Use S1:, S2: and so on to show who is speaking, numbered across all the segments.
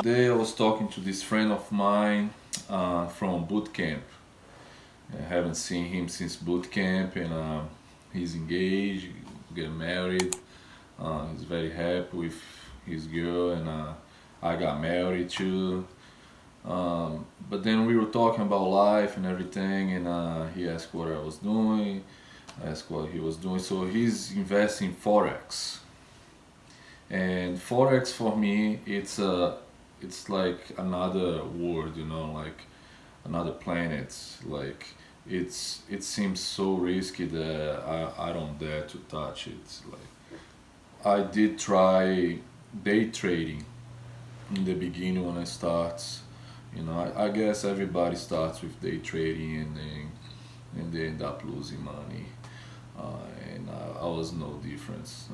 S1: today I was talking to this friend of mine from boot camp. I haven't seen him since boot camp, and he's engaged, getting married. He's very happy with his girl, and I got married too. But then we were talking about life and everything, and he asked what I was doing. I asked what he was doing. So he's investing in forex, and forex for me, it's like another world, like another planet. Like it seems so risky that I don't dare to touch it. Like I did try day trading in the beginning when I start. I guess everybody starts with day trading, and they end up losing money. And I was no difference.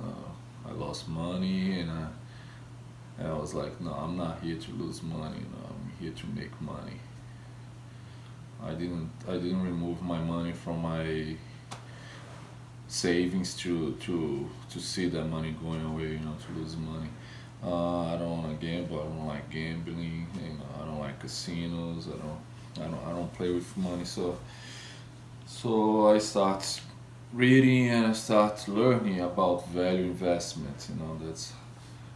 S1: I lost money, and I was like, no, I'm not here to lose money. I'm here to make money. I didn't remove my money from my savings to see that money going away. To lose money. I don't want to gamble. I don't like gambling. I don't like casinos. I don't play with money. So I start reading, and I start learning about value investments. That's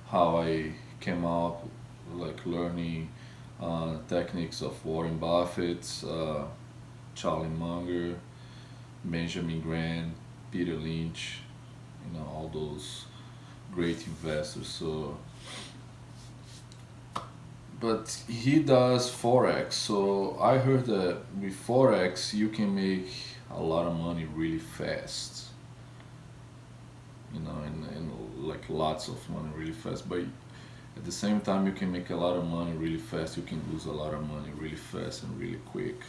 S1: how I came out, like learning techniques of Warren Buffett, Charlie Munger, Benjamin Graham, Peter Lynch, all those great investors. But he does forex. So I heard that with forex you can make a lot of money really fast. And like lots of money really fast. But at the same time, you can make a lot of money really fast. You can lose a lot of money really fast and really quick.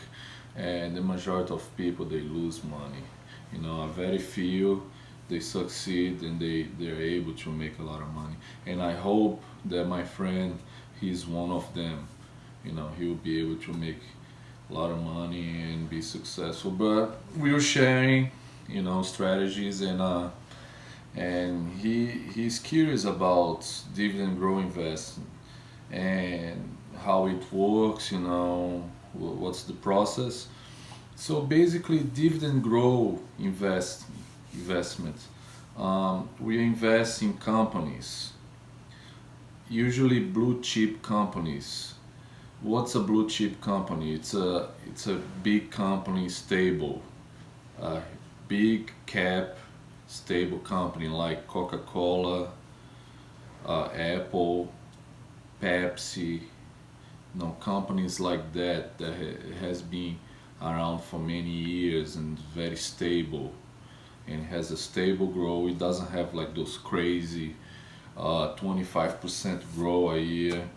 S1: And the majority of people, they lose money. A very few, they succeed, and they're able to make a lot of money. And I hope that my friend, he's one of them. He'll be able to make a lot of money and be successful. But we were sharing, strategies, and he's curious about dividend growth investing and how it works. What's the process. So basically, dividend growth investment, we invest in companies, usually blue chip companies. What's a blue chip company? It's a big company, stable, big cap, stable company like Coca-Cola, Apple, Pepsi. Companies like that has been around for many years and very stable, and has a stable growth. It doesn't have like those crazy 25% growth a year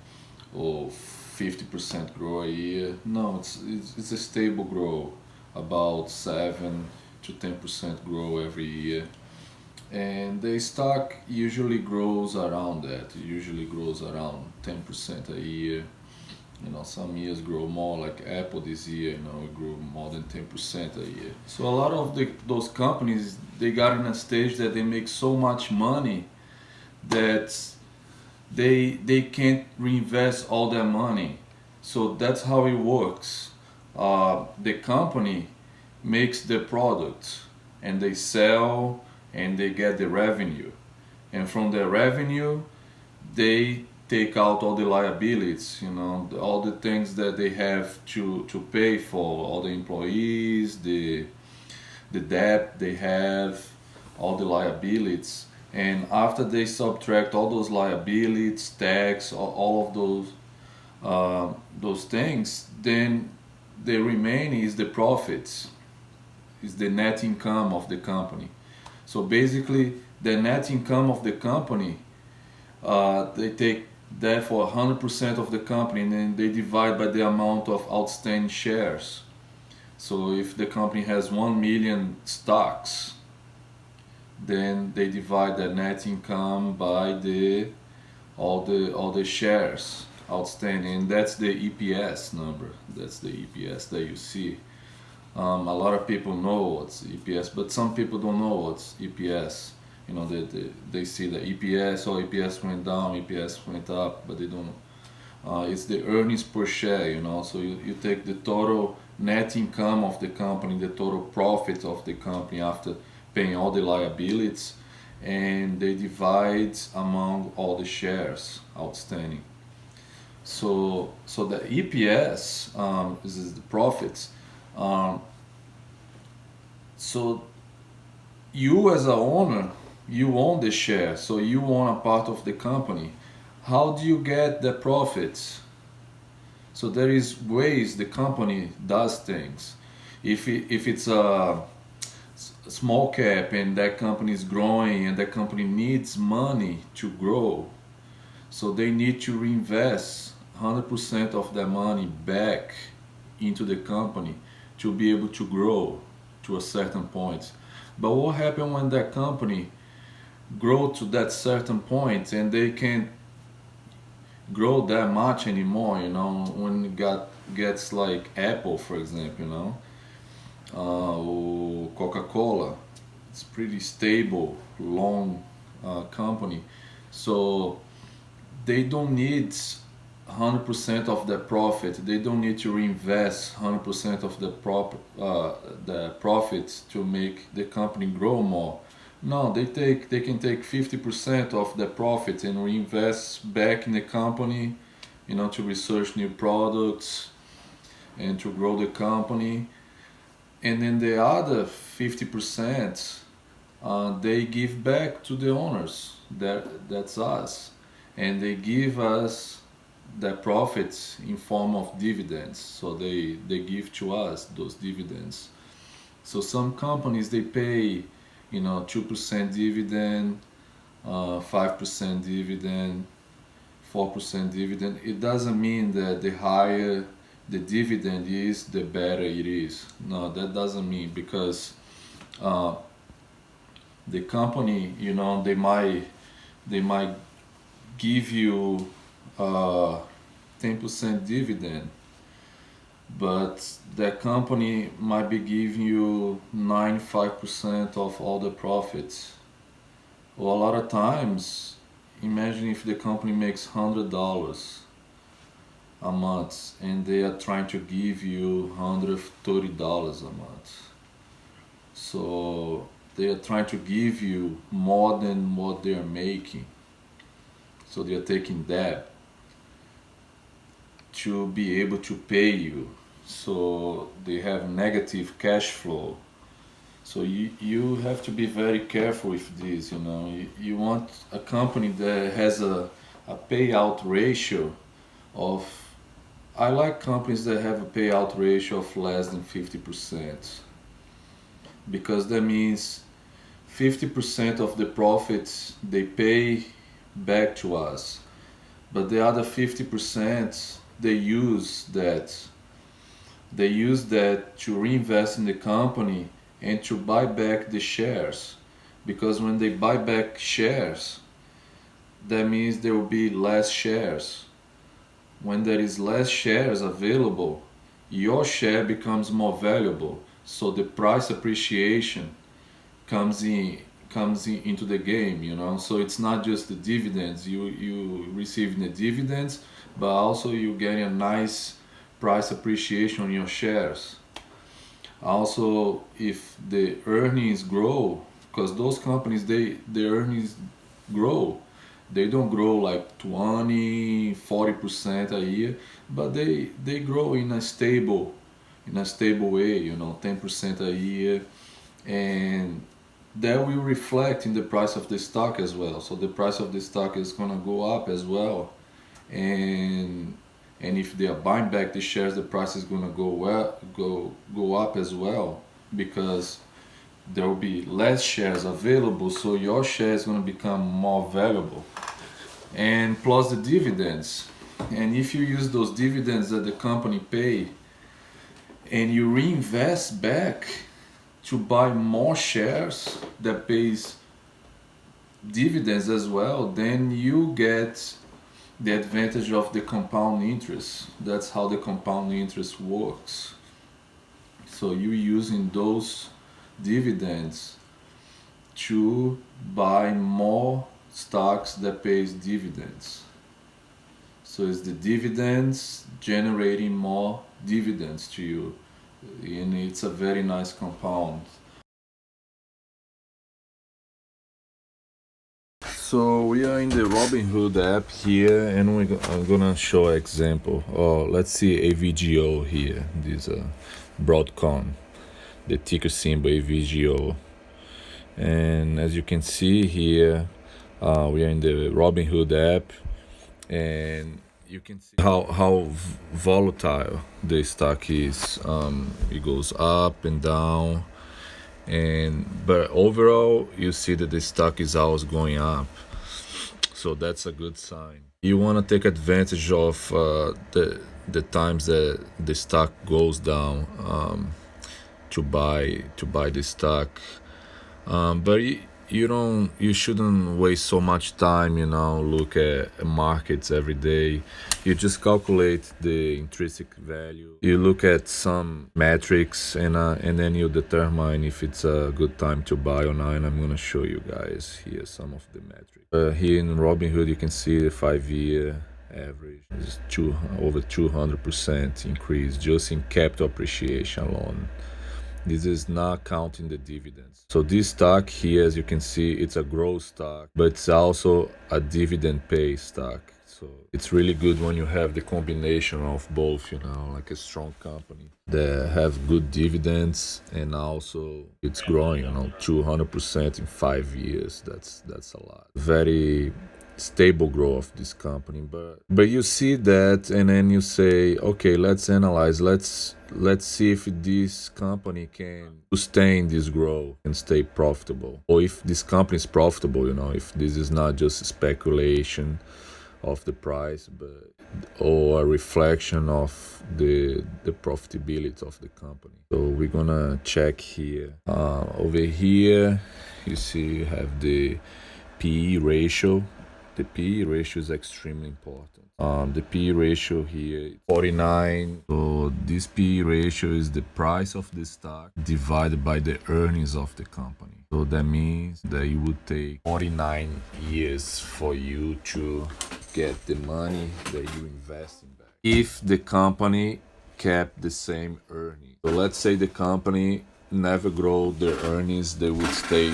S1: or 50% growth a year. No, it's a stable growth, about 7 to 10% growth every year. And the stock usually grows around that. It usually grows around 10% a year. Some years grow more, like Apple this year, it grew more than 10% a year. So a lot of those companies, they got in a stage that they make so much money that they can't reinvest all their money. So that's how it works. The company makes the product, and they sell, and they get the revenue. And from the revenue, they take out all the liabilities, all the things that they have to pay for, all the employees, the debt they have, all the liabilities. And after they subtract all those liabilities, tax, all of those things, then the remaining is the profits, is the net income of the company. So basically, the net income of the company, they take that for 100% of the company, and then they divide by the amount of outstanding shares. So if the company has 1 million stocks, then they divide the net income by all the shares outstanding, and that's the EPS number. That's the EPS that you see. A lot of people know what's EPS, but some people don't know what's EPS. They see the EPS, or EPS went down, EPS went up, but they don't It's the earnings per share, you know. So you take the total net income of the company, the total profit of the company after paying all the liabilities, and they divide among all the shares outstanding. So the EPS is the profits. Um, so you as a owner, you own the share, so you own a part of the company. How do you get the profits? So there is ways the company does things. If it's a small cap and that company is growing and that company needs money to grow, so they need to reinvest 100% of their money back into the company to be able to grow to a certain point. But what happens when that company grow to that certain point and they can't grow that much anymore, you know, when it gets like Apple, for example, you know, or Coca-Cola, it's pretty stable, long company. So they don't need 100% of the profit. They don't need to reinvest 100% of the profits to make the company grow more. No, they can take 50% of the profit and reinvest back in the company, you know, to research new products and to grow the company. And then the other 50%, they give back to the owners. That's us, and they give us the profits in form of dividends. So they give to us those dividends. So some companies they pay, you know, 2% dividend, 5% dividend, 4% dividend. It doesn't mean that the higher the dividend is, the better it is. No, that doesn't mean, because the company, you know, they might give you 10% dividend, but that company might be giving you 95% of all the profits. Well, a lot of times, imagine if the company makes $100 a month and they are trying to give you $130 a month. So they are trying to give you more than what they are making. So they are taking debt to be able to pay you. So they have negative cash flow. So you have to be very careful with this, you know. You want a company that has a payout ratio of, I like companies that have a payout ratio of less than 50%, because that means 50% of the profits they pay back to us, but the other 50% they use that to reinvest in the company and to buy back the shares, because when they buy back shares, that means there will be less shares. When there is less shares available, your share becomes more valuable, so the price appreciation comes in into the game, you know. So it's not just the dividends you receiving the dividends, but also you getting a nice price appreciation on your shares. Also, if the earnings grow, because those companies, their earnings grow, they don't grow like 20-40% a year, but they grow in a stable way, you know, 10% a year, and that will reflect in the price of the stock as well. So the price of the stock is gonna go up as well, and if they are buying back the shares, the price is gonna go up as well, because there will be less shares available, so your share is gonna become more valuable, and plus the dividends. And if you use those dividends that the company pay and you reinvest back to buy more shares that pays dividends as well, then you get the advantage of the compound interest. That's how the compound interest works. So you're using those dividends to buy more stocks that pays dividends. So it's the dividends generating more dividends to you, and it's a very nice compound. So we are in the Robinhood app here, and I'm gonna show an example. Oh, let's see AVGO here. This Broadcom, the ticker symbol AVGO, and as you can see here, we are in the Robinhood app, and you can see how volatile the stock is. It goes up and down, and but overall you see that the stock is always going up, so that's a good sign. You want to take advantage of the times that the stock goes down, to buy the stock. But you shouldn't waste so much time, look at markets every day. You just calculate the intrinsic value. You look at some metrics, and then you determine if it's a good time to buy or not. And I'm gonna show you guys here some of the metrics. Here in Robinhood, you can see the 5-year average is over 200% increase just in capital appreciation alone. This is not counting the dividends. So this stock here, as you can see, it's a growth stock, but it's also a dividend pay stock. So it's really good when you have the combination of both, like a strong company that have good dividends, and also it's growing, 200% in 5 years. That's a lot. Very stable growth of this company, but you see that, and then you say, okay, let's analyze, let's see if this company can sustain this growth and stay profitable, or if this company is profitable, if this is not just speculation of the price, but or a reflection of the profitability of the company. So we're gonna check here. Over here you see you have the PE ratio. The PE ratio is extremely important. The PE ratio here is 49. So this PE ratio is the price of the stock divided by the earnings of the company. So that means that it would take 49 years for you to get the money that you invest in back, if the company kept the same earnings. So let's say the company never grow their earnings, they would stay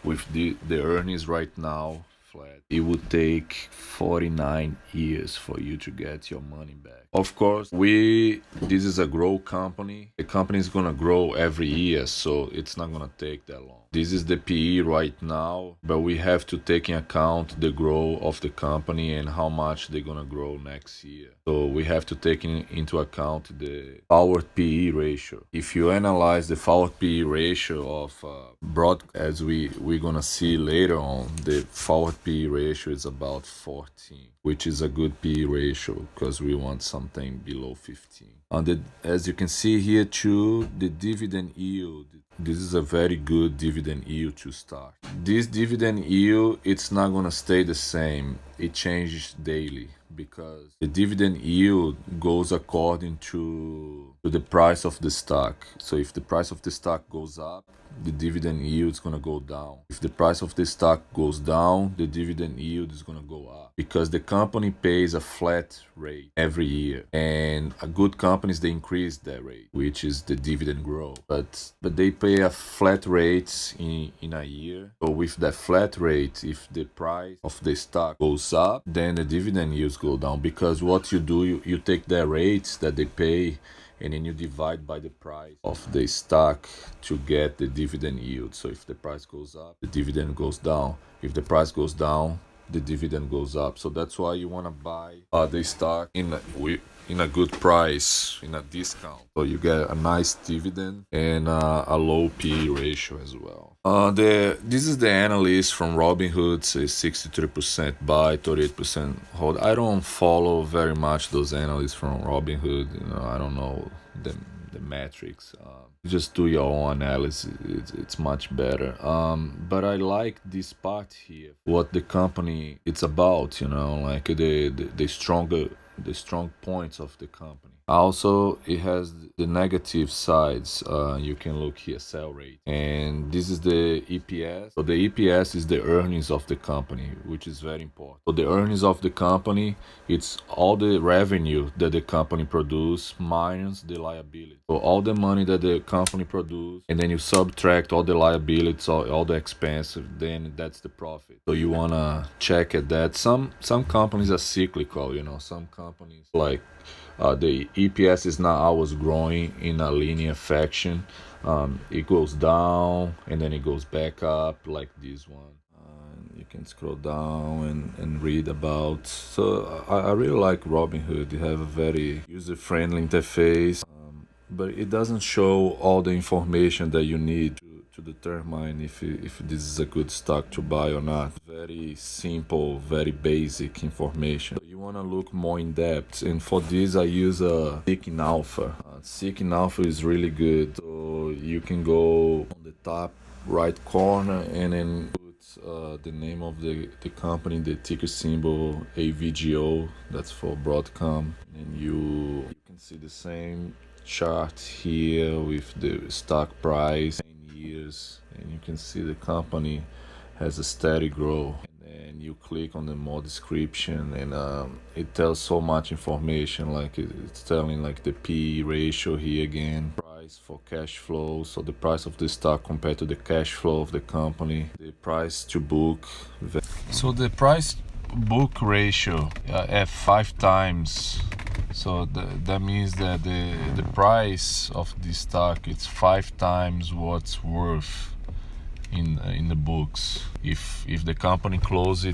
S1: with the earnings right now flat. It would take 49 years for you to get your money back. Of course, this is a grow company. The company is gonna grow every year, so it's not gonna take that long. This is the PE right now, but we have to take in account the growth of the company and how much they're gonna grow next year. So we have to take into account the forward PE ratio. If you analyze the forward PE ratio of broad, as we're gonna see later on, the forward PE ratio is about 14, which is a good PE ratio because we want something below 15. As you can see here too, the dividend yield. This is a very good dividend yield to start. This dividend yield, it's not gonna stay the same. It changes daily because the dividend yield goes according to the price of the stock. So if the price of the stock goes up, the dividend yield is going to go down. If the price of the stock goes down, the dividend yield is going to go up, because the company pays a flat rate every year, and a good companies, they increase that rate, which is the dividend growth, but they pay a flat rate in a year. So with that flat rate, if the price of the stock goes up, then the dividend yields go down, because what you do, you take the rates that they pay, and then you divide by the price of the stock to get the dividend yield. So if the price goes up, the dividend goes down. If the price goes down, the dividend goes up. So that's why you want to buy the stock in a good price, in a discount, so you get a nice dividend and a low PE ratio as well. This is the analyst from Robinhood, says 63% buy, 38% hold. I don't follow very much those analysts from Robinhood. I don't know the metrics. Just do your own analysis. It's much better. But I like this part here, what the company it's about. Like the strong points of the company. Also, it has the negative sides. You can look here, sell rate. And this is the EPS. So the EPS is the earnings of the company, which is very important. So the earnings of the company, it's all the revenue that the company produce minus the liability. So all the money that the company produce, and then you subtract all the liabilities, all the expenses, then that's the profit. So you wanna check at that. Some companies are cyclical, some companies like the EPS is not always growing in a linear fashion. It goes down and then it goes back up like this one. You can scroll down and read about. So I really like Robinhood. They have a very user-friendly interface, but it doesn't show all the information that you need to determine if this is a good stock to buy or not. Very simple, very basic information. You want to look more in depth, and for this I use a Seeking Alpha. Seeking Alpha is really good. So you can go on the top right corner and then put the name of the company, the ticker symbol AVGO. That's for Broadcom, and you can see the same chart here with the stock price 10 years, and you can see the company has a steady growth. And then you click on the more description, and it tells so much information. Like it's telling like the P ratio here again, price for cash flow, so the price of the stock compared to the cash flow of the company, the price to book. So the price book ratio at 5 times. So that means that the price of this stock, it's 5 times what's worth in the books. If the company closed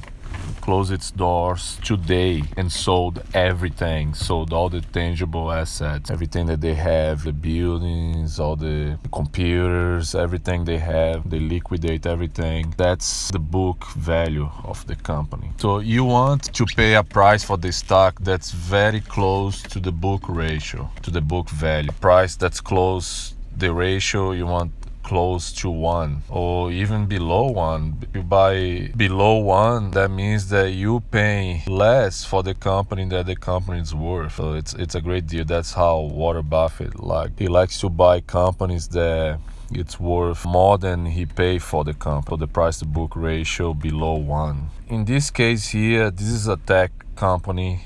S1: its doors today and sold everything, sold all the tangible assets, everything that they have, the buildings, all the computers, everything they have, they liquidate everything, that's the book value of the company. So you want to pay a price for the stock that's very close to the book ratio, to the book value. Price that's close, the ratio you want close to 1 or even below 1. You buy below 1, that means that you pay less for the company that the company is worth. So it's a great deal. That's how Warren Buffett he likes to buy companies that it's worth more than he paid for the company. So the price to book ratio below 1. In this case here, this is a tech company,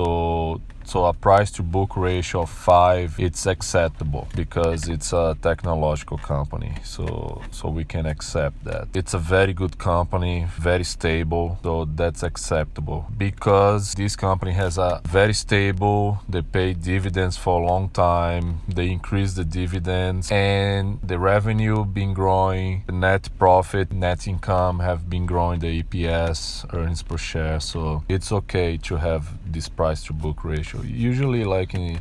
S1: so a price to book ratio of 5, it's acceptable because it's a technological company. So we can accept that. It's a very good company, very stable, so that's acceptable. Because this company has a very stable, they pay dividends for a long time, they increase the dividends, and the revenue been growing, the net profit, net income have been growing, the EPS, earnings per share. So it's okay to have this price to book ratio. Usually like in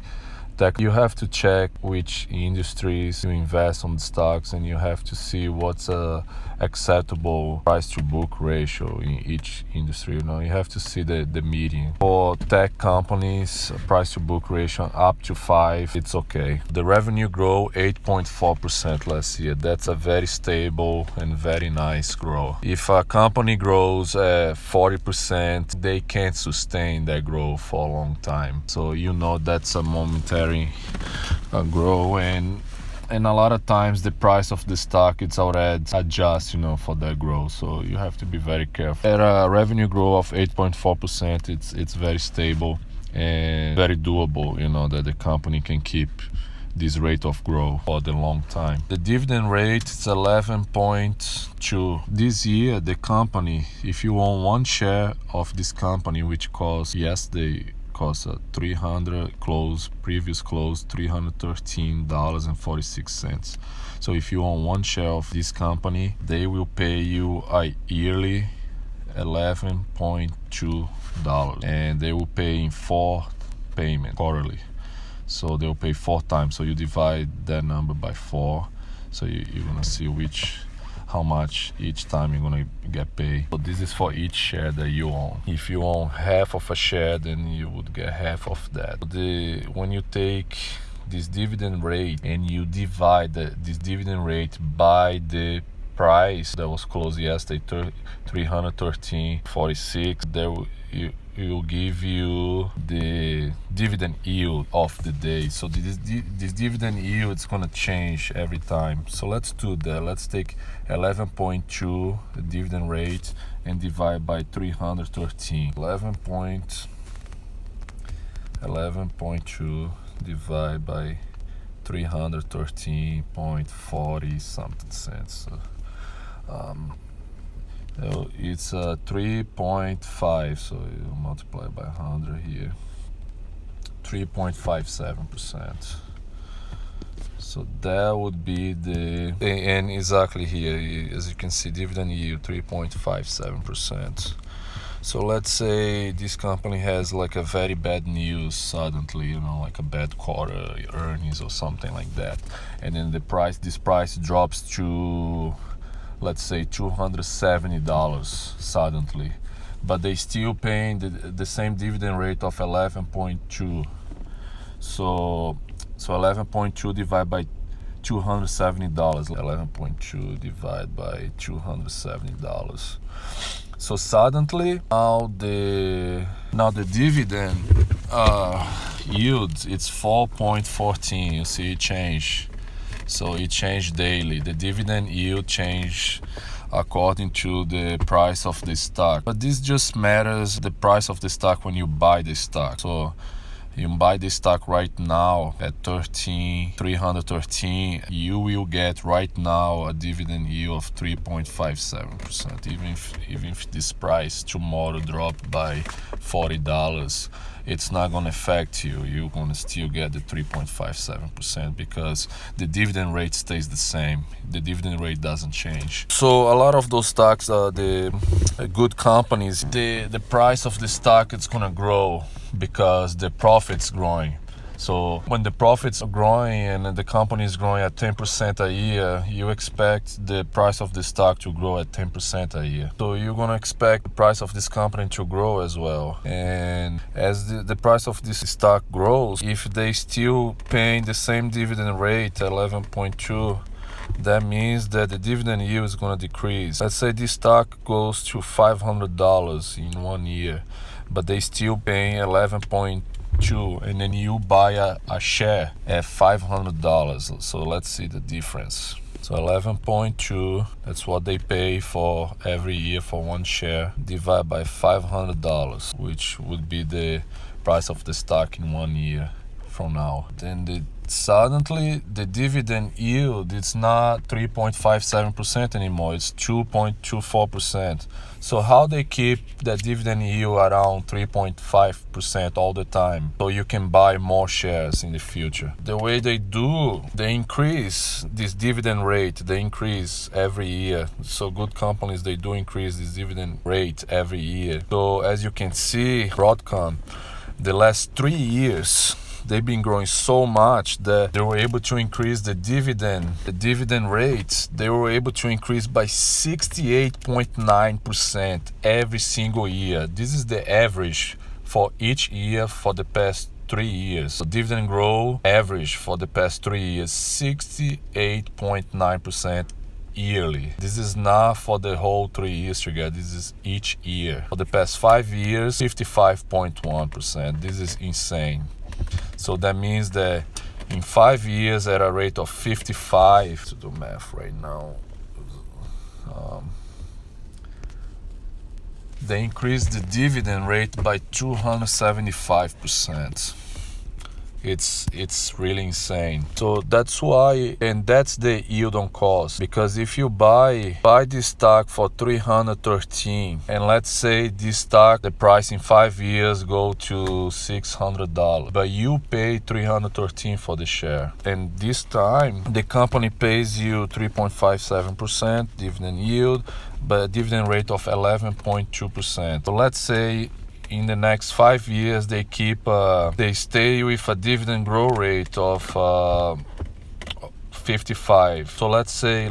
S1: tech, you have to check which industries you invest on the stocks, and you have to see what's a acceptable price to book ratio in each industry. You have to see the median. For tech companies, price to book ratio up to 5, it's okay. The revenue grew 8.4% last year. That's a very stable and very nice growth. If a company grows 40%, they can't sustain that growth for a long time. So that's a momentary growth, and a lot of times the price of the stock, it's already adjust for that growth. So you have to be very careful. At a revenue growth of 8.4%, it's very stable and very doable, that the company can keep this rate of growth for the long time. The dividend rate is 11.2. This year, the company, if you own 1 share of this company, which cost yesterday, cost previous close $313.46. So if you own 1 share of this company, they will pay you a yearly $11.2, and they will pay in 4 payments quarterly. So they'll pay 4 times. So you divide that number by 4. So you're gonna see how much each time you're gonna get paid. So this is for each share that you own. If you own half of a share, then you would get half of that. When you take this dividend rate and you divide this dividend rate by the price that was closed yesterday, $313.46, you're will give you the dividend yield of the day. So this dividend yield is gonna change every time. So let's do that. Let's take 11.2 the dividend rate and divide by 313. 11.2 divide by 313.40 something cents. It's 3.5, so you multiply by 100 here. 3.57%. So that would be the, and exactly here, as you can see, dividend yield 3.57%. So let's say this company has like a very bad news suddenly, you know, like a bad quarter earnings or something like that, and then this price drops to, let's say, $270 suddenly, but they still paying the same dividend rate of 11.2. So 11.2 divided by $270. 11.2 divided by $270. So suddenly now the dividend yield, it's 4.14. You see it change. So it changed daily. The dividend yield change according to the price of the stock. But this just matters the price of the stock when you buy the stock. So you buy the stock right now at 313, you will get right now a dividend yield of 3.57%. Even if this price tomorrow drop by $40, it's not going to affect you. You're going to still get the 3.57% because the dividend rate stays the same. The dividend rate doesn't change. So a lot of those stocks are the good companies. The price of the stock is going to grow because the profit's growing. So when the profits are growing and the company is growing at 10% a year, you expect the price of the stock to grow at 10% a year. So you're going to expect the price of this company to grow as well. And as the price of this stock grows, if they still paying the same dividend rate, 11.2, that means that the dividend yield is going to decrease. Let's say this stock goes to $500 in 1 year, but they still paying 11.2, and then you buy a share at $500. So let's see the difference. So 11.2, that's what they pay for every year for one share, divided by $500, which would be the price of the stock in 1 year from now. Then suddenly the dividend yield, it's not 3.57% anymore, it's 2.24%. So how they keep that dividend yield around 3.5% all the time so you can buy more shares in the future? The way they do, they increase this dividend rate, they increase every year. So good companies, they do increase this dividend rate every year. So as you can see, Broadcom, the last 3 years, they've been growing so much that they were able to increase the dividend rates. They were able to increase by 68.9% every single year. This is the average for each year for the past 3 years. So dividend growth average for the past 3 years, 68.9% yearly. This is not for the whole 3 years together. This is each year. For the past 5 years, 55.1%. This is insane. So that means that in 5 years at a rate of 55, to do math right now, they increased the dividend rate by 275%. It's really insane. So that's why, and that's the yield on cost. Because if you buy this stock for 313, and let's say this stock, the price in 5 years go to $600, but you pay 313 for the share, and this time the company pays you 3.57% dividend yield, but a dividend rate of 11.2%. So let's say in the next 5 years, they stay with a dividend growth rate of 55. So let's say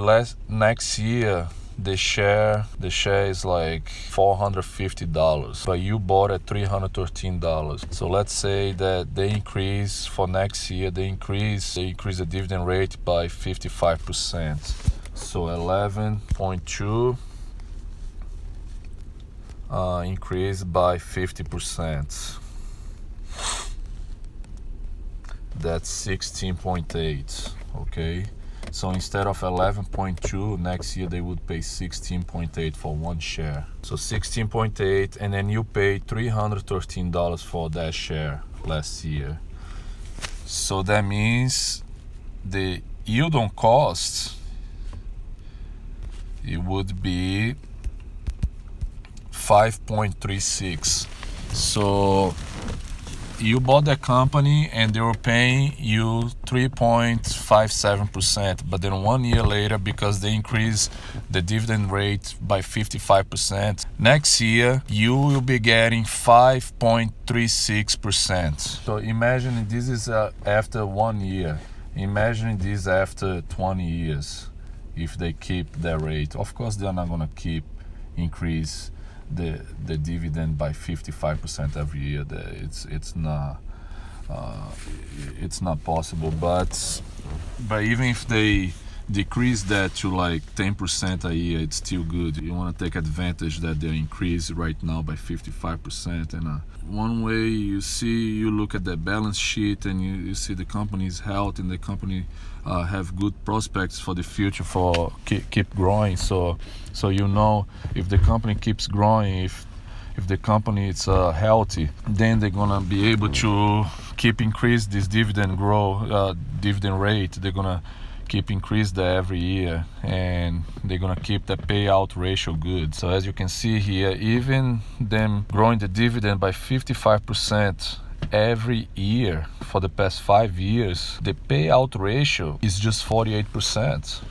S1: next year, the share is like $450, but you bought at $313. So let's say that they increase for next year, they increase the dividend rate by 55%. So 11.2 increased by 50%. That's 16.8. Okay, so instead of 11.2 next year, they would pay 16.8 for one share. So 16.8, and then you pay $313 for that share last year. So that means the yield on cost, it would be 5.36. So you bought that company and they were paying you 3.57%, but then 1 year later, because they increased the dividend rate by 55%, next year you will be getting 5.36%. So imagine this is after 1 year. Imagine this after 20 years, if they keep their rate. Of course, they're not going to increase the dividend by 55% every year. It's not possible. But even if they decrease that to like 10% a year, it's still good. You want to take advantage that they increase right now by 55%. And one way you look at the balance sheet and you see the company's health, and the company have good prospects for the future for keep growing. So you know, if the company keeps growing, if the company is healthy, then they're gonna be able to keep increase this dividend rate. They're gonna keep increase that every year, and they're gonna keep the payout ratio good. So as you can see here, even them growing the dividend by 55% every year for the past 5 years, the payout ratio is just 48%.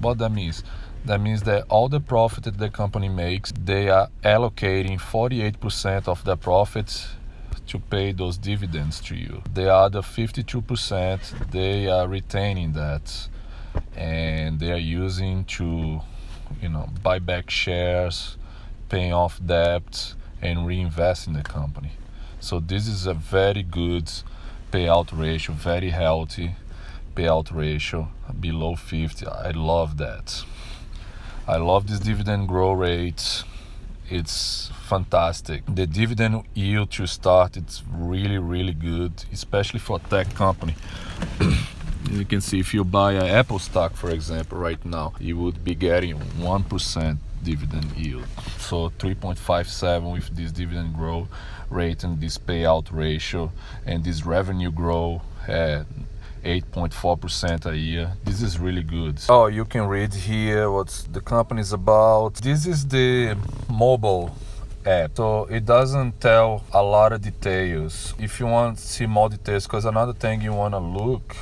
S1: What that means? That means that all the profit that the company makes, they are allocating 48% of their profits to pay those dividends to you. The other 52%, they are retaining that, and they are using to, buy back shares, paying off debt, and reinvest in the company. So this is a very good payout ratio, very healthy payout ratio, below 50. I love that. I love this dividend growth rate. It's fantastic. The dividend yield to start, it's really, really good, especially for a tech company. You can see if you buy an Apple stock, for example, right now, you would be getting 1% dividend yield. So 3.57 with this dividend growth rate and this payout ratio, and this revenue growth at 8.4% a year. This is really good. Oh, you can read here what the company is about. This is the mobile app, so it doesn't tell a lot of details. If you want to see more details, because another thing you want to look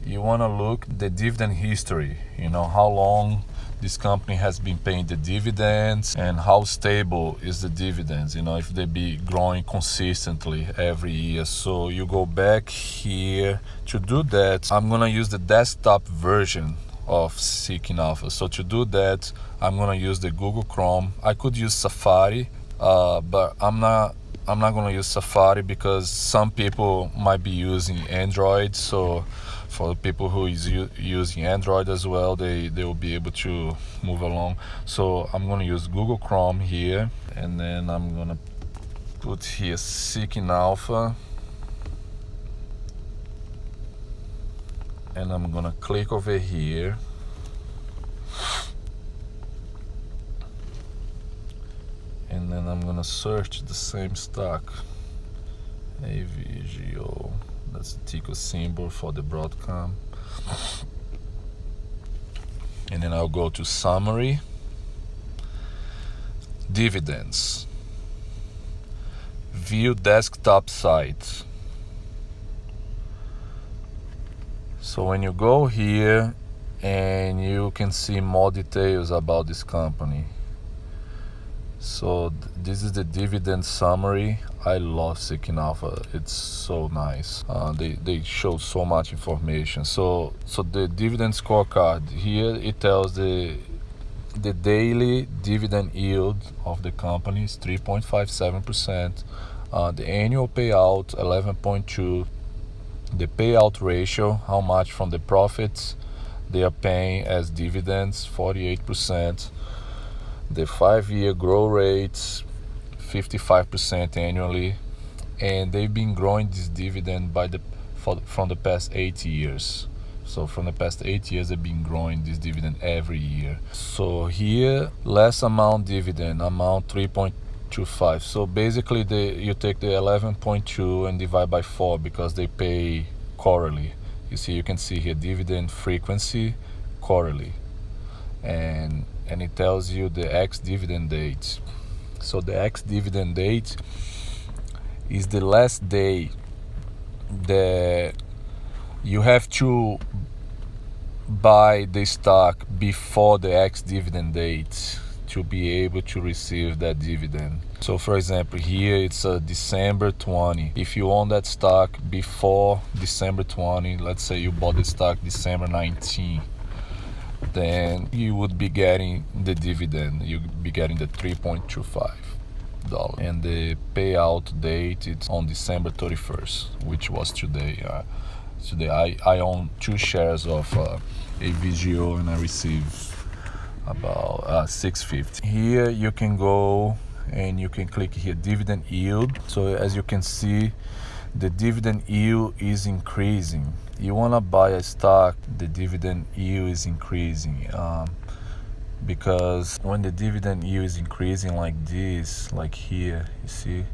S1: the dividend history, how long this company has been paying the dividends and how stable is the dividends, if they be growing consistently every year. So you go back here. To do that, I'm gonna use the desktop version of Seeking Alpha. So to do that, I'm gonna use the Google Chrome. I could use Safari, but I'm not gonna use Safari because some people might be using Android. So for the people who is using Android as well, they will be able to move along. So I'm gonna use Google Chrome here, and then I'm gonna put here Seeking Alpha, and I'm gonna click over here, and then I'm gonna search the same stock, AVGO. That's the ticker symbol for the Broadcom. And then I'll go to summary, dividends, view desktop site. So when you go here, and you can see more details about this company. So this is the dividend summary. I love Seeking Alpha. It's so nice. They show so much information. So the dividend scorecard here, it tells the daily dividend yield of the company is 3.57%. The annual payout 11.2. The payout ratio, how much from the profits they are paying as dividends, 48%. The 5-year growth rates 55% annually, and they've been growing this dividend from the past 8 years. So from the past 8 years, they've been growing this dividend every year. So here, less amount dividend, amount 3.25. So basically, you take the 11.2 and divide by 4 because they pay quarterly. You can see here dividend frequency quarterly, and it tells you the ex-dividend date. So the ex-dividend date is the last day that you have to buy the stock before the ex-dividend date to be able to receive that dividend. So for example, here it's December 20. If you own that stock before December 20, let's say you bought the stock December 19, then you would be getting the dividend. You'd be getting the $3.25. And the payout date it's on December 31st, which was today. Today I own 2 shares of AVGO and I received about $6.50. Here you can go and you can click here dividend yield. So as you can see, the dividend yield is increasing. You want to buy a stock, the dividend yield is increasing, because when the dividend yield is increasing like this, like here, you see,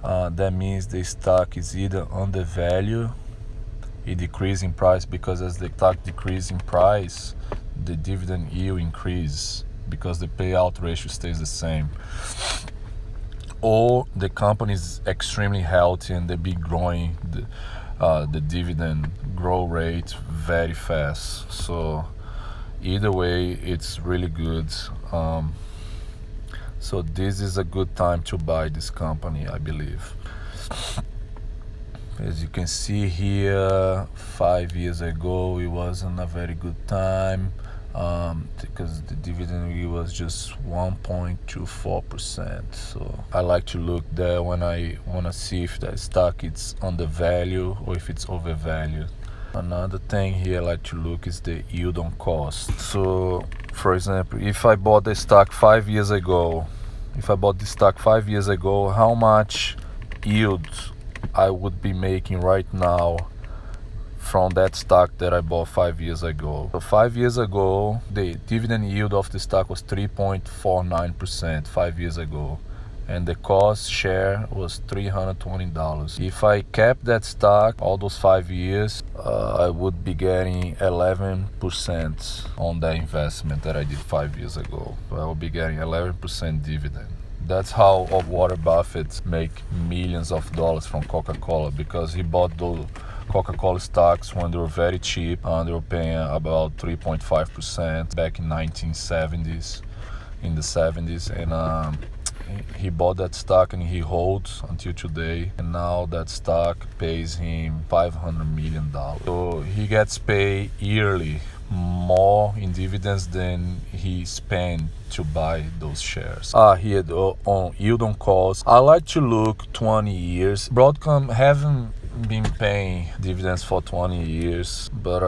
S1: that means the stock is either undervalued, it decreases in price, because as the stock decreases in price, the dividend yield increases because the payout ratio stays the same. Or the company is extremely healthy and they be growing the dividend growth rate very fast. So either way, it's really good. So this is a good time to buy this company, I believe. As you can see here, 5 years ago it wasn't a very good time, because the dividend yield was just 1.24%. So I like to look there when I want to see if the stock is undervalued or if it's overvalued. Another thing here I like to look is the yield on cost. So for example, if I bought the stock 5 years ago, how much yield I would be making right now from that stock that I bought 5 years ago. So 5 years ago, the dividend yield of the stock was 3.49% 5 years ago, and the cost share was $320. If I kept that stock all those 5 years, I would be getting 11% on that investment that I did 5 years ago. So I would be getting 11% dividend. That's how Warren Buffett make millions of dollars from Coca-Cola, because he bought those Coca-Cola stocks when they were very cheap. They were paying about 3.5% back in 1970s, in the 70s, and he bought that stock and he holds until today, and now that stock pays him $500 million. So he gets paid yearly more in dividends than he spent to buy those shares. Here on yield on cost, I like to look 20 years. Broadcom haven't been paying dividends for 20 years, but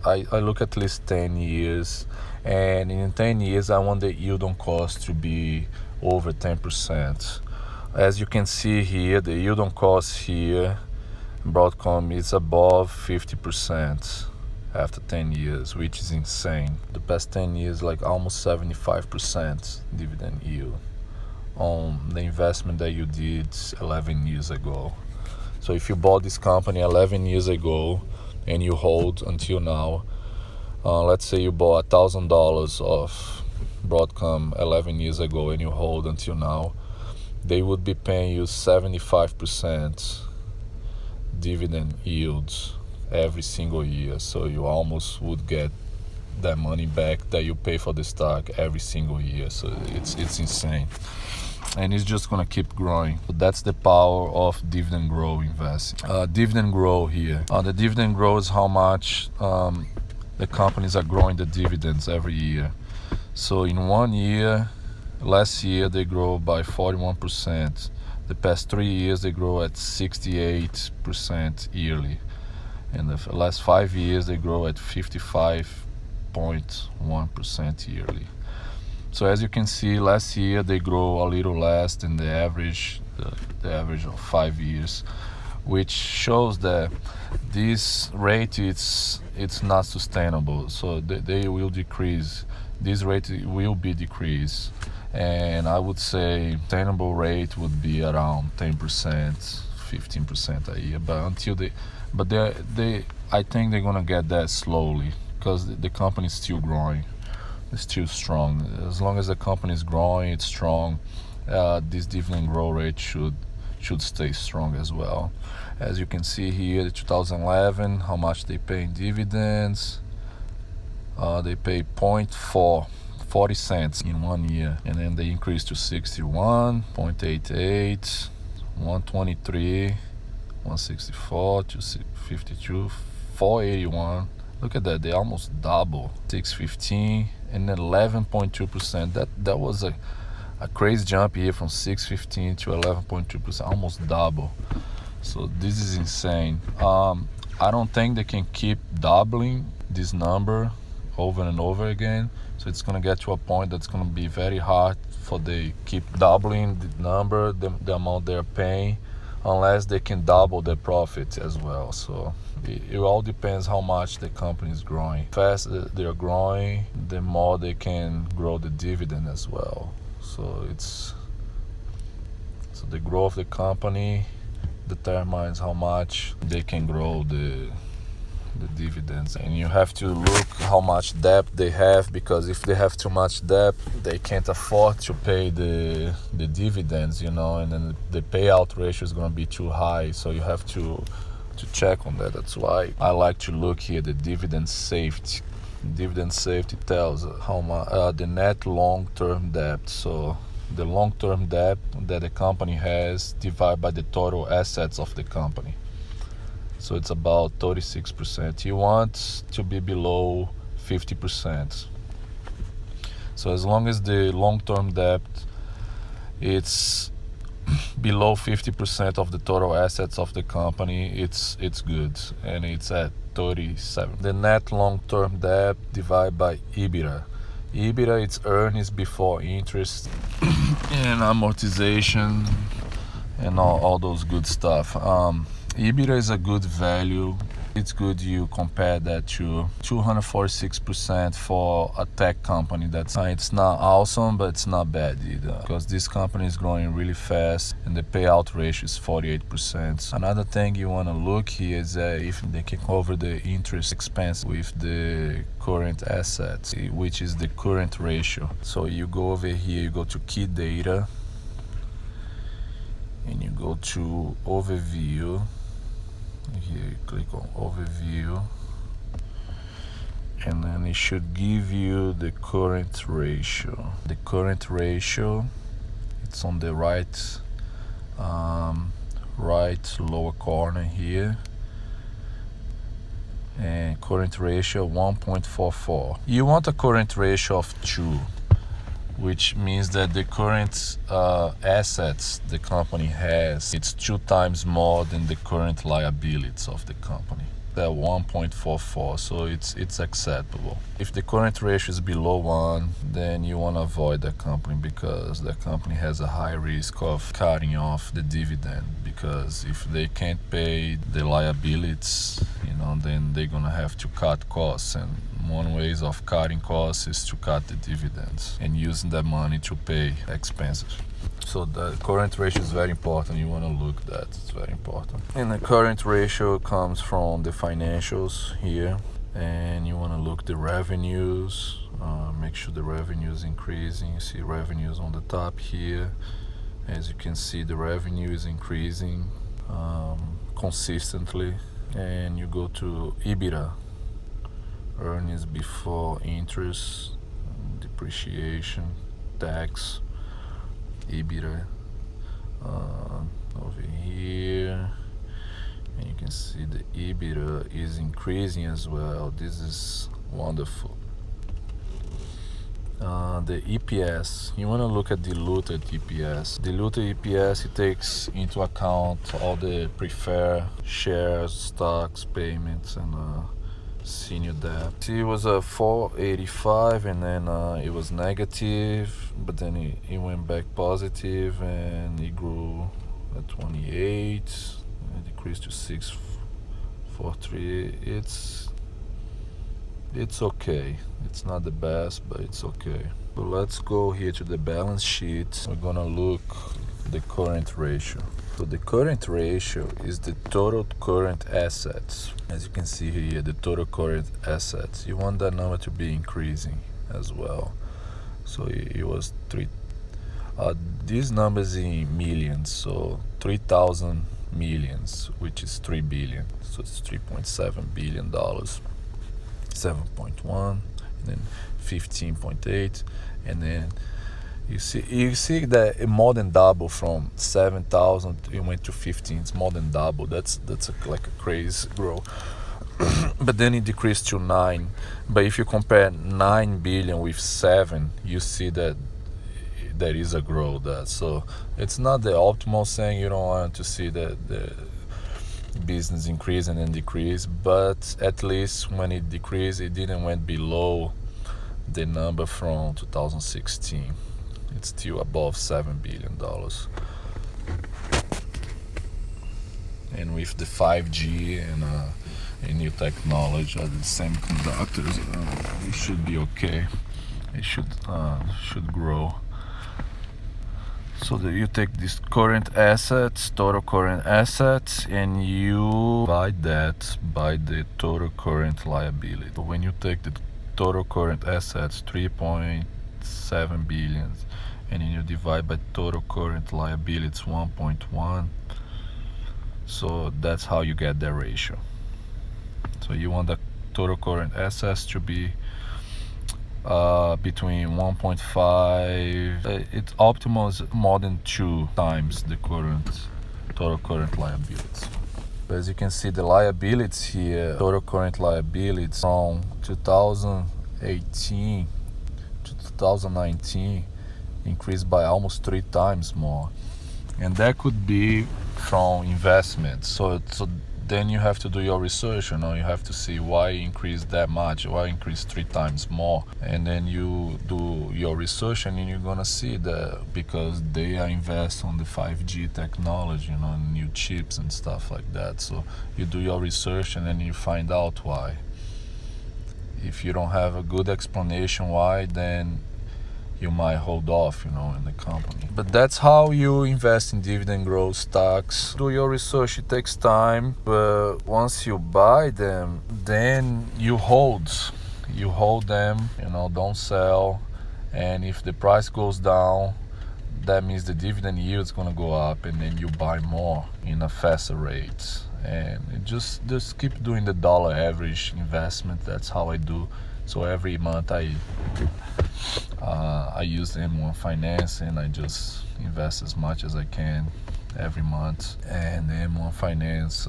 S1: I look at least 10 years, and in 10 years I want the yield on cost to be over 10%. As you can see here, the yield on cost here, Broadcom is above 50% after 10 years, which is insane. The past 10 years, like almost 75% dividend yield on the investment that you did 11 years ago. So if you bought this company 11 years ago and you hold until now, let's say you bought $1,000 of Broadcom 11 years ago and you hold until now, they would be paying you 75% dividend yields every single year. So you almost would get that money back that you pay for the stock every single year. So it's insane, and it's just gonna keep growing. So that's the power of dividend growth investing. Dividend growth here. The dividend growth is how much the companies are growing the dividends every year. So in 1 year, last year they grow by 41%. The past 3 years they grow at 68% yearly. In the last 5 years they grow at 55.1% yearly. So as you can see, last year they grow a little less than the average, the average of 5 years, which shows that this rate it's not sustainable. So they will decrease. This rate will be decreased, and I would say sustainable rate would be around 10%, 15% a year. But I think they're gonna get that slowly because the company is still growing. It's still strong. As long as the company is growing, it's strong. This dividend growth rate should stay strong as well. As you can see here, 2011, how much they pay in dividends. They pay 0.40 cents in 1 year, and then they increase to 61, 0.88, 123, 164, 252, 481. Look at that, they almost double. 615 and then 11.2%. That was a crazy jump here from 615 to 11.2%, almost double. So this is insane. I don't think they can keep doubling this number over and over again. So it's gonna get to a point that's gonna be very hard for they keep doubling the number, the amount they're paying, unless they can double their profits as well. So it all depends how much the company is growing. The faster they're growing, the more they can grow the dividend as well. So the growth of the company determines how much they can grow the dividends. And you have to look how much debt they have, because if they have too much debt, they can't afford to pay the dividends, and then the payout ratio is going to be too high. So you have to check on that. That's why I like to look here the dividend safety. Dividend safety tells how much the net long-term debt. So the long-term debt that the company has divided by the total assets of the company. So it's about 36%. You want to be below 50%. So as long as the long-term debt it's below 50% of the total assets of the company, it's good, and it's at 37. The net long-term debt divided by EBITDA. EBITDA, it's earnings before interest and amortization and all those good stuff. EBITDA is a good value. It's good you compare that to 246% for a tech company. It's not awesome, but it's not bad either, because this company is growing really fast and the payout ratio is 48%. Another thing you want to look here is if they can cover the interest expense with the current assets, which is the current ratio. So you go over here, you go to key data, and you go to overview. Here you click on overview, and then it should give you the current ratio. The current ratio, it's on the right lower corner here, and current ratio 1.44. You want a current ratio of 2, which means that the current assets the company has, it's 2 times more than the current liabilities of the company. They're 1.44, so it's acceptable. If the current ratio is below 1, then you want to avoid that company, because that company has a high risk of cutting off the dividend, because if they can't pay the liabilities, then they're gonna have to cut costs, and one way of cutting costs is to cut the dividends and using that money to pay expenses. So the current ratio is very important. You want to look at that. It's very important. And the current ratio comes from the financials here, and you want to look the revenues. Make sure the revenue is increasing. You see revenues on the top here. As you can see, the revenue is increasing consistently. And you go to EBITDA, earnings before interest, depreciation, tax, EBITDA, over here, and you can see the EBITDA is increasing as well. This is wonderful. The EPS, you want to look at diluted EPS. Diluted EPS, it takes into account all the preferred shares, stocks, payments, and senior debt. See, it was a 485, and then it was negative, but then it went back positive, and it grew at 28. It decreased to 643. It's okay. It's not the best, but it's okay. So let's go here to the balance sheet. We're gonna look the current ratio. So the current ratio is the total current assets. As you can see here, the total current assets. You want that number to be increasing as well. So it was three. These numbers in millions. So 3,000 millions, which is 3 billion. So it's $3.7 billion. 7.1, and then 15.8, and then you see that it more than double from 7,000. It went to 15. It's more than double. That's like a crazy growth. But then it decreased to 9. But if you compare 9 billion with 7, you see that there is a growth there. So it's not the optimal thing. You don't want to see the business increase and then decrease, but at least when it decreased, it didn't went below the number from 2016. It's still above $7 billion. And with the 5G and new technology, the semiconductors, it should be okay. It should grow. So that you take this current assets, total current assets, and you divide that by the total current liability. So when you take the total current assets, 3.7 billion, and then you divide by total current liabilities, 1.1, so that's how you get that ratio. So you want the total current assets to be between 1.5. It's optimal is more than 2 times the total current liabilities. As you can see, the liabilities here, total current liabilities from 2018 to 2019 increased by almost 3 times more, and that could be from investments. So then you have to do your research, you have to see why increase that much, why increase 3 times more, and then you do your research, and then you're gonna see that because they are invest on the 5G technology, new chips and stuff like that. So you do your research, and then you find out why. If you don't have a good explanation why, then you might hold off, in the company. But that's how you invest in dividend growth stocks. Do your research, it takes time, but once you buy them, then you hold them, don't sell. And if the price goes down, that means the dividend yield is going to go up, and then you buy more in a faster rate. And just keep doing the dollar average investment. That's how I do. So every month I use the M1 Finance, and I just invest as much as I can every month. And the M1 Finance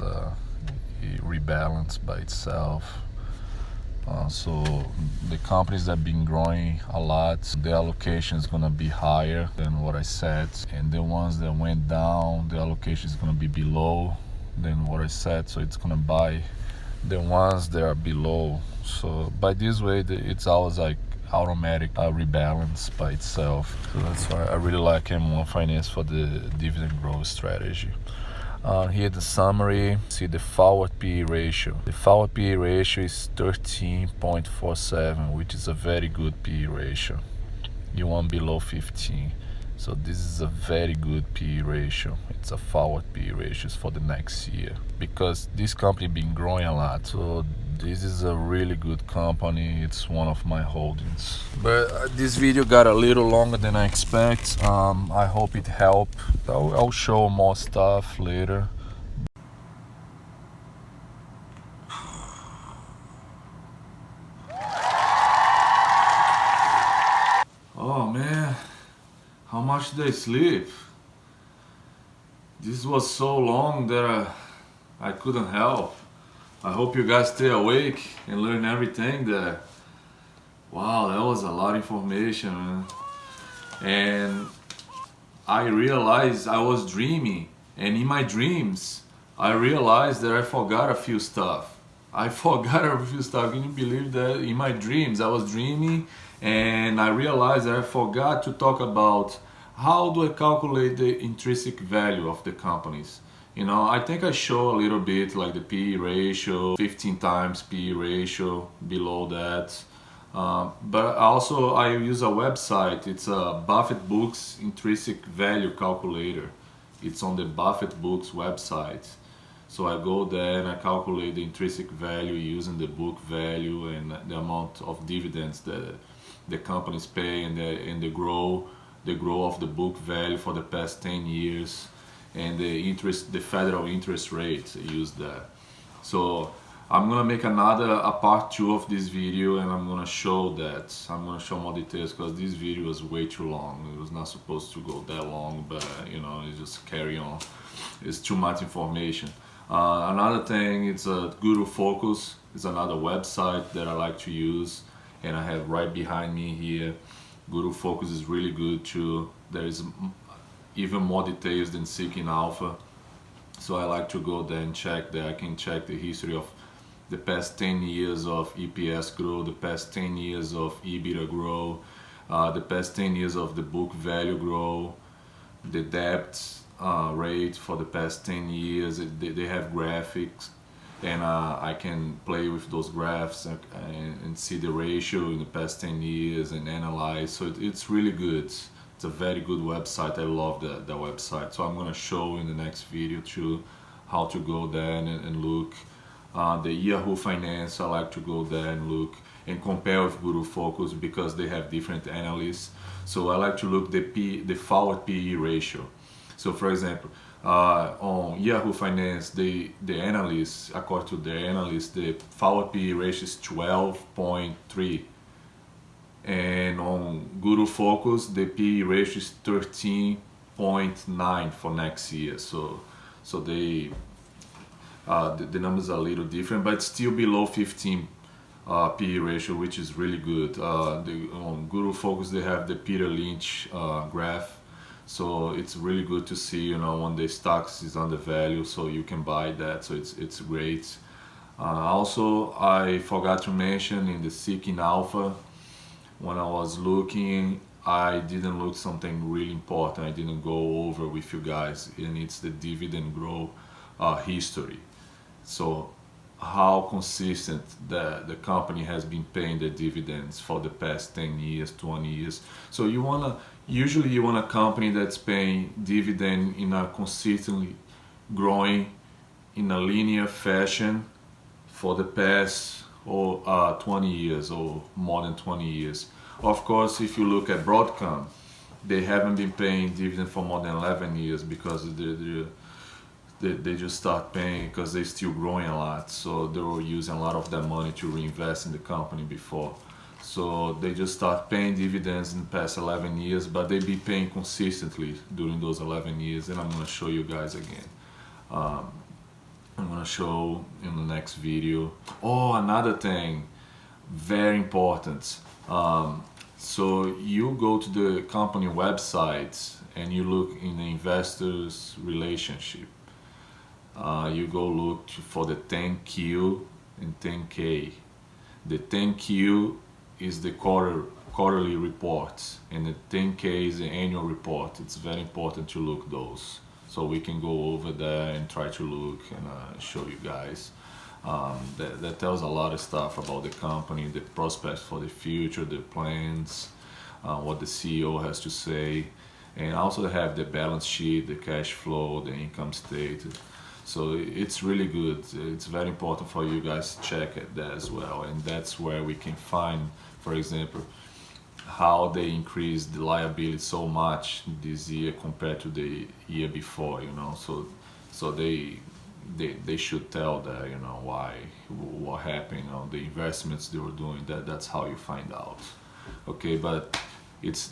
S1: it rebalance by itself. So the companies that have been growing a lot, the allocation is gonna be higher than what I said, and the ones that went down, the allocation is gonna be below than what I said. So it's gonna buy the ones that are below. So by this way, it's always like automatic rebalance by itself. So that's why I really like M1 Finance for the dividend growth strategy. Here the summary, see the forward PE ratio. The forward PE ratio is 13.47, which is a very good PE ratio. You want below 15. So this is a very good PE ratio. It's a forward PE ratio for the next year, because this company been growing a lot. So this is a really good company. It's one of my holdings. But this video got a little longer than I expect. I hope it helped. I'll show more stuff later. Oh man, how much did I sleep? This was so long that I couldn't help. I hope you guys stay awake and learn everything there. Wow, that was a lot of information, man. And I realized I was dreaming, and in my dreams I realized that I forgot a few stuff. I forgot a few stuff. Can you believe that? In my dreams, I was dreaming and I realized that I forgot to talk about how do I calculate the intrinsic value of the companies. You know, I think I show a little bit like the PE ratio, 15 times PE ratio, below that. But also I use a website. It's a Buffett Books intrinsic value calculator. It's on the Buffett Books website. So I go there and I calculate the intrinsic value using the book value and the amount of dividends that the companies pay and the growth of the book value for the past 10 years and the federal interest rate used there. So I'm gonna make a part 2 of this video, and I'm gonna show that. I'm gonna show more details because this video was way too long. It was not supposed to go that long, but you know, it just carry on. It's too much information. Another thing, it's a Guru Focus. It's another website that I like to use, and I have right behind me here. Guru Focus is really good too. There is even more details than Seeking Alpha. So I like to go there and check that. I can check the history of the past 10 years of EPS growth, the past 10 years of EBITDA growth, the past 10 years of the book value growth, the debt rate for the past 10 years. They have graphics, and I can play with those graphs and see the ratio in the past 10 years and analyze. So it's really good. It's a very good website. I love the website. So I'm gonna show in the next video too how to go there and look. The Yahoo Finance, I like to go there and look and compare with Guru Focus because they have different analysts. So I like to look the forward PE ratio. So for example, on Yahoo Finance, the analysts, according to the analysts, the forward PE ratio is 12.3. And on Guru Focus, the PE ratio is 13.9 for next year. So they the numbers are a little different, but it's still below 15 PE ratio, which is really good. On Guru Focus, they have the Peter Lynch graph, so it's really good to see, you know, when the stocks is undervalued, so you can buy that. So it's great. Also, I forgot to mention in the Seeking Alpha, when I was looking, I didn't look something really important. I didn't go over with you guys, and it's the dividend growth history. So how consistent the company has been paying the dividends for the past 10 years, 20 years. So usually you want a company that's paying dividend in a consistently growing in a linear fashion for the past 20 years or more than 20 years. Of course, if you look at Broadcom, they haven't been paying dividend for more than 11 years because they just start paying because they're still growing a lot. So they were using a lot of their money to reinvest in the company before. So they just start paying dividends in the past 11 years, but they be paying consistently during those 11 years. And I'm going to show you guys again. I'm going to show in the next video. Oh, another thing, very important. So you go to the company website and you look in the investors relationship. You go look for the 10Q and 10K. The 10Q is the quarterly reports, and the 10K is the annual report. It's very important to look those. So we can go over there and try to look and show you guys. That tells a lot of stuff about the company, the prospects for the future, the plans, what the CEO has to say, and also have the balance sheet, the cash flow, the income statement. So it's really good. It's very important for you guys to check at that as well. And that's where we can find, for example, how they increased the liability so much this year compared to the year before, you know. So they should tell that, you know, what happened, you know, the investments they were doing. That's how you find out. Okay, but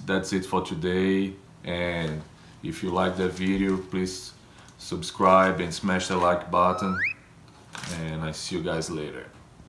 S1: that's it for today. And if you like that video, please subscribe and smash the like button, and I see you guys later.